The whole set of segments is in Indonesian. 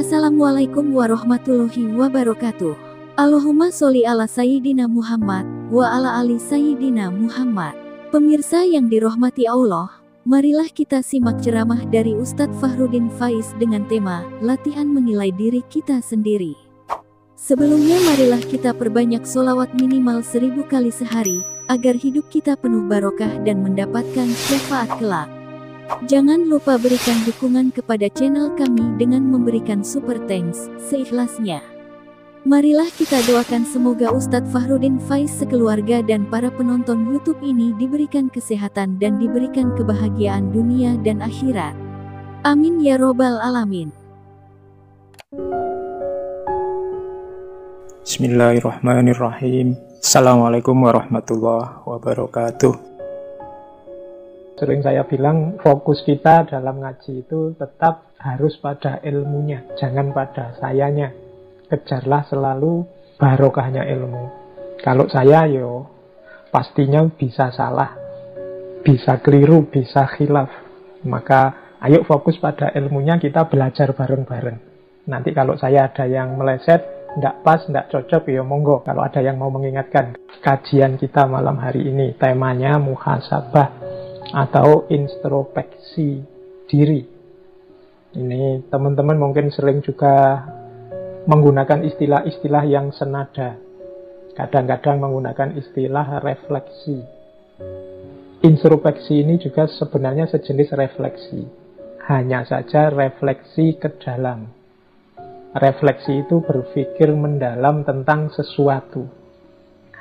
Assalamualaikum warahmatullahi wabarakatuh. Allahumma sholli ala Sayyidina Muhammad wa ala ali Sayyidina Muhammad. Pemirsa yang dirahmati Allah, marilah kita simak ceramah dari Ustadz Fahrudin Faiz dengan tema latihan menilai diri kita sendiri. Sebelumnya marilah kita perbanyak sholawat minimal 1000 kali sehari, agar hidup kita penuh barokah dan mendapatkan syafaat kelak. Jangan lupa berikan dukungan kepada channel kami dengan memberikan super thanks seikhlasnya. Marilah kita doakan semoga Ustadz Fahrudin Faiz sekeluarga dan para penonton YouTube ini diberikan kesehatan dan diberikan kebahagiaan dunia dan akhirat. Amin ya robbal alamin. Bismillahirrahmanirrahim. Assalamualaikum warahmatullahi wabarakatuh. Sering saya bilang, fokus kita dalam ngaji itu tetap harus pada ilmunya, jangan pada sayanya. Kejarlah selalu barokahnya ilmu. Kalau saya, pastinya bisa salah, bisa keliru, bisa khilaf. Maka ayo fokus pada ilmunya, kita belajar bareng-bareng. Nanti kalau saya ada yang meleset, nggak pas, nggak cocok, monggo. Kalau ada yang mau mengingatkan, kajian kita malam hari ini, temanya muhasabah atau introspeksi diri. Ini teman-teman mungkin sering juga menggunakan istilah-istilah yang senada. Kadang-kadang menggunakan istilah refleksi. Introspeksi ini juga sebenarnya sejenis refleksi. Hanya saja refleksi ke dalam. Refleksi itu berpikir mendalam tentang sesuatu.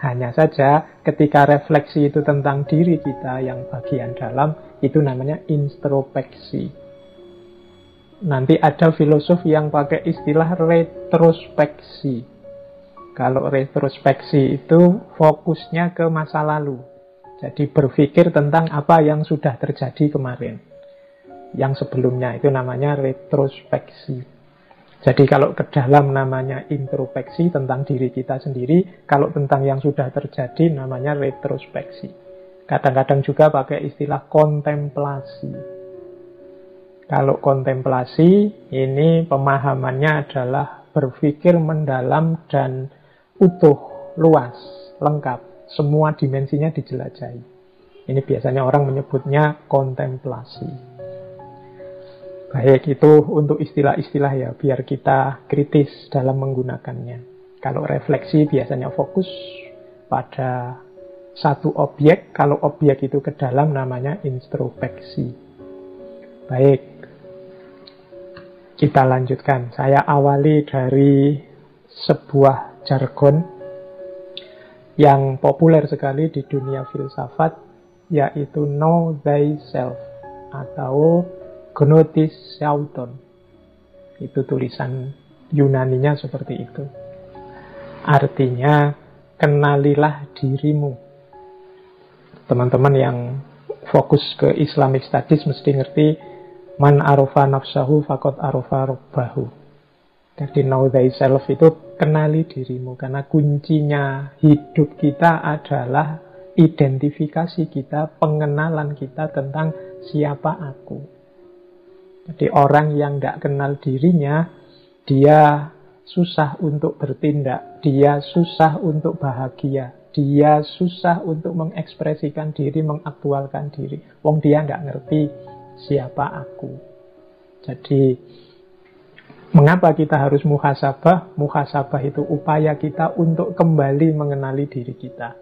Hanya saja ketika refleksi itu tentang diri kita yang bagian dalam, itu namanya introspeksi. Nanti ada filosof yang pakai istilah retrospeksi. Kalau retrospeksi itu fokusnya ke masa lalu. Jadi berpikir tentang apa yang sudah terjadi kemarin. Yang sebelumnya itu namanya retrospeksi. Jadi kalau ke dalam namanya introspeksi tentang diri kita sendiri, kalau tentang yang sudah terjadi namanya retrospeksi. Kadang-kadang juga pakai istilah kontemplasi. Kalau kontemplasi, ini pemahamannya adalah berpikir mendalam dan utuh, luas, lengkap. Semua dimensinya dijelajahi. Ini biasanya orang menyebutnya kontemplasi. Baik, itu untuk istilah-istilah ya, biar kita kritis dalam menggunakannya. Kalau refleksi biasanya fokus pada satu objek, kalau objek itu ke dalam namanya introspeksi. Baik, kita lanjutkan. Saya awali dari sebuah jargon yang populer sekali di dunia filsafat, yaitu know thyself atau Gnotis Shauton. Itu tulisan Yunaninya seperti itu. Artinya, kenalilah dirimu. Teman-teman yang fokus ke Islamic Studies mesti ngerti, man arofa nafsahu faqad arofa rabbahu. Jadi know thyself itu kenali dirimu. Karena kuncinya hidup kita adalah identifikasi kita, pengenalan kita tentang siapa aku. Jadi orang yang tidak kenal dirinya, dia susah untuk bertindak, dia susah untuk bahagia, dia susah untuk mengekspresikan diri, mengaktualkan diri. Wong dia nggak ngerti siapa aku. Jadi, mengapa kita harus muhasabah? Muhasabah itu upaya kita untuk kembali mengenali diri kita.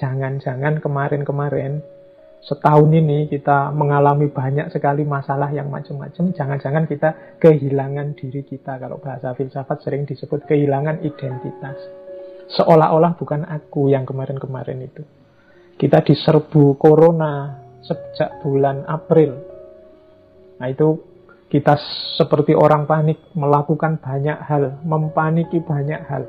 Jangan-jangan kemarin-kemarin, setahun ini kita mengalami banyak sekali masalah yang macam-macam. Jangan-jangan kita kehilangan diri kita. Kalau bahasa filsafat sering disebut kehilangan identitas. Seolah-olah bukan aku yang kemarin-kemarin itu. Kita diserbu corona sejak bulan April. Nah itu kita seperti orang panik, melakukan banyak hal, mempaniki banyak hal.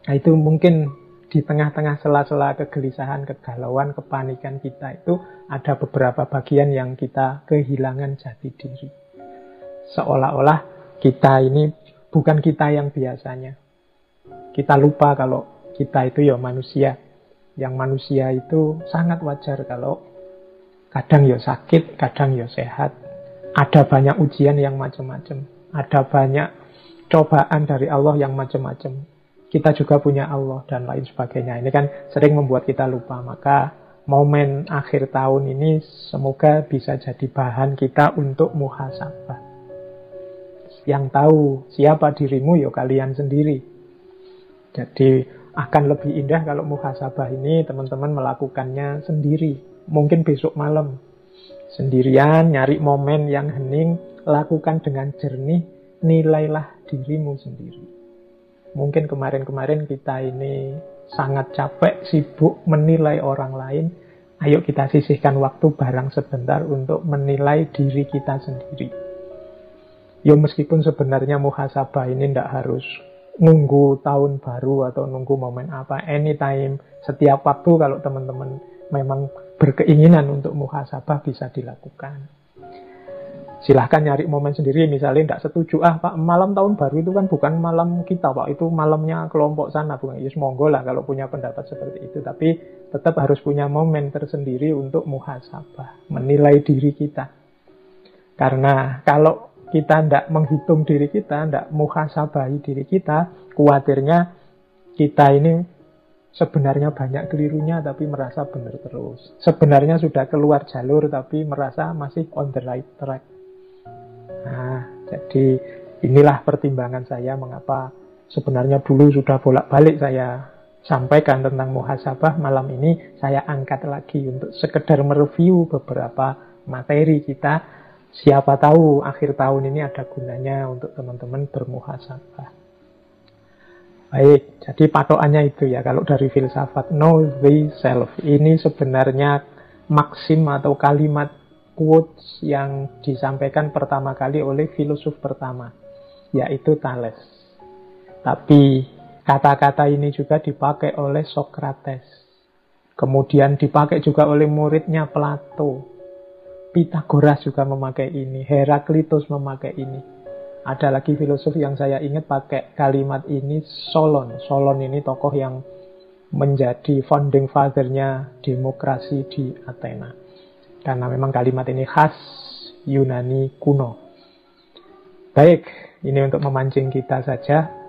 Nah itu mungkin di tengah-tengah sela-sela kegelisahan, kegalauan, kepanikan kita itu ada beberapa bagian yang kita kehilangan jati diri. Seolah-olah kita ini bukan kita yang biasanya. Kita lupa kalau kita itu manusia. Yang manusia itu sangat wajar kalau kadang sakit, kadang sehat. Ada banyak ujian yang macam-macam. ada banyak cobaan dari Allah yang macam-macam. Kita juga punya Allah dan lain sebagainya. Ini kan sering membuat kita lupa. Maka momen akhir tahun ini semoga bisa jadi bahan kita untuk muhasabah. Yang tahu siapa dirimu, ya kalian sendiri. Jadi akan lebih indah kalau muhasabah ini teman-teman melakukannya sendiri. Mungkin besok malam. Sendirian, nyari momen yang hening, lakukan dengan jernih, nilailah dirimu sendiri. Mungkin kemarin-kemarin kita ini sangat capek, sibuk menilai orang lain. Ayo kita sisihkan waktu barang sebentar untuk menilai diri kita sendiri. Ya meskipun sebenarnya muhasabah ini tidak harus nunggu tahun baru atau nunggu momen apa. Anytime, setiap waktu kalau teman-teman memang berkeinginan untuk muhasabah bisa dilakukan. Silahkan nyari momen sendiri. Misalnya tidak setuju, Pak, malam tahun baru itu kan bukan malam kita, Pak, itu malamnya kelompok sana. Bukan, ya monggo lah kalau punya pendapat seperti itu. Tapi tetap harus punya momen tersendiri untuk muhasabah, menilai diri kita. Karena kalau kita tidak menghitung diri kita, tidak muhasabahi diri kita, khawatirnya kita ini sebenarnya banyak kelirunya tapi merasa benar terus. Sebenarnya sudah keluar jalur tapi merasa masih on the right track. Nah, jadi inilah pertimbangan saya mengapa sebenarnya dulu sudah bolak-balik saya sampaikan tentang muhasabah. Malam ini saya angkat lagi untuk sekedar mereview beberapa materi kita. Siapa tahu akhir tahun ini ada gunanya untuk teman-teman bermuhasabah. Baik, jadi patokannya itu ya. Kalau dari filsafat, know thyself. Ini sebenarnya maksim atau kalimat quotes yang disampaikan pertama kali oleh filosof pertama, yaitu Thales. Tapi kata-kata ini juga dipakai oleh Socrates. Kemudian dipakai juga oleh muridnya Plato. Pythagoras juga memakai ini. Heraklitus memakai ini. Ada lagi filosof yang saya ingat pakai kalimat ini, Solon. Solon ini tokoh yang menjadi founding father-nya demokrasi di Athena. Karena memang kalimat ini khas Yunani kuno. Baik, ini untuk memancing kita saja.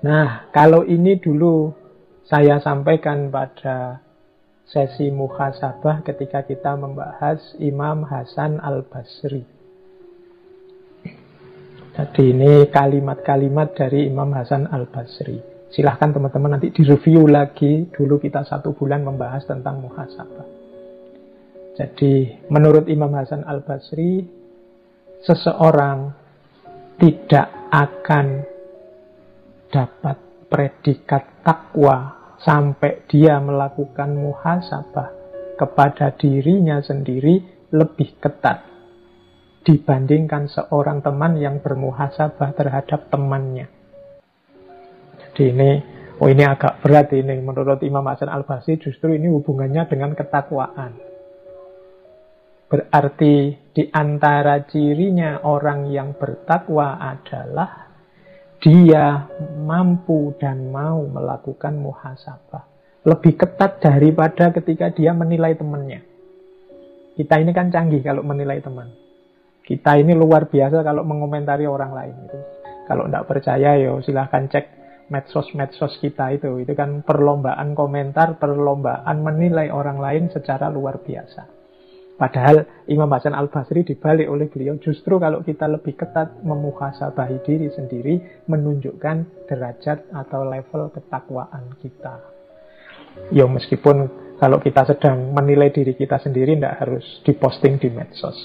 Nah, kalau ini dulu saya sampaikan pada sesi muhasabah ketika kita membahas Imam Hasan Al-Basri. Jadi ini kalimat-kalimat dari Imam Hasan Al-Basri. Silahkan teman-teman nanti direview lagi. Dulu kita 1 bulan membahas tentang muhasabah. Jadi menurut Imam Hasan Al-Basri, seseorang tidak akan dapat predikat takwa sampai dia melakukan muhasabah kepada dirinya sendiri lebih ketat dibandingkan seorang teman yang bermuhasabah terhadap temannya. Jadi ini agak berat ini. Menurut Imam Hasan Al-Basri justru ini hubungannya dengan ketakwaan. Berarti di antara cirinya orang yang bertakwa adalah dia mampu dan mau melakukan muhasabah. Lebih ketat daripada ketika dia menilai temannya. Kita ini kan canggih kalau menilai teman. Kita ini luar biasa kalau mengomentari orang lain. Kalau tidak percaya, silahkan cek medsos-medsos kita itu. Itu kan perlombaan komentar, perlombaan menilai orang lain secara luar biasa. Padahal Imam Hasan Al-Basri dibalik oleh beliau, justru kalau kita lebih ketat memuhasabahi diri sendiri, menunjukkan derajat atau level ketakwaan kita. Ya meskipun kalau kita sedang menilai diri kita sendiri, tidak harus diposting di medsos.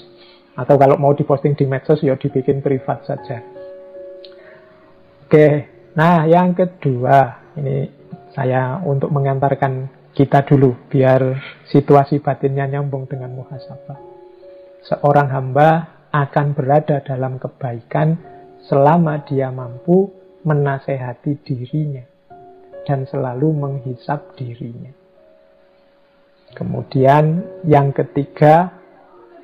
Atau kalau mau diposting di medsos, ya dibikin privat saja. Oke, nah yang kedua, ini saya untuk mengantarkan kita dulu, biar situasi batinnya nyambung dengan muhasabah. Seorang hamba akan berada dalam kebaikan selama dia mampu menasehati dirinya dan selalu menghisap dirinya. Kemudian yang ketiga,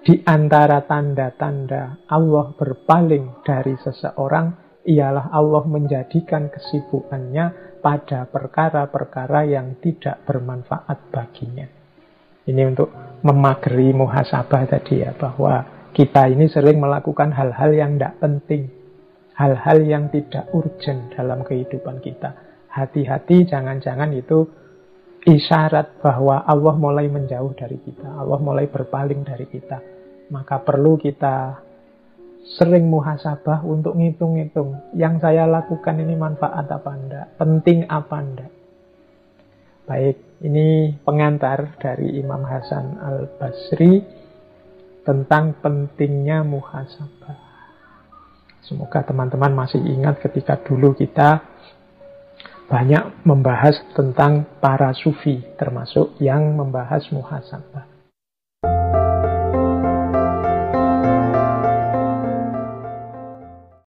di antara tanda-tanda Allah berpaling dari seseorang ialah Allah menjadikan kesibukannya pada perkara-perkara yang tidak bermanfaat baginya. Ini untuk memageri muhasabah tadi ya, bahwa kita ini sering melakukan hal-hal yang tidak penting, hal-hal yang tidak urgent dalam kehidupan kita. Hati-hati, jangan-jangan itu isyarat bahwa Allah mulai menjauh dari kita, Allah mulai berpaling dari kita. Maka perlu kita sering muhasabah untuk ngitung-ngitung, yang saya lakukan ini manfaat apa enggak, penting apa enggak. Baik, ini pengantar dari Imam Hasan Al-Basri tentang pentingnya muhasabah. Semoga teman-teman masih ingat ketika dulu kita banyak membahas tentang para sufi, termasuk yang membahas muhasabah.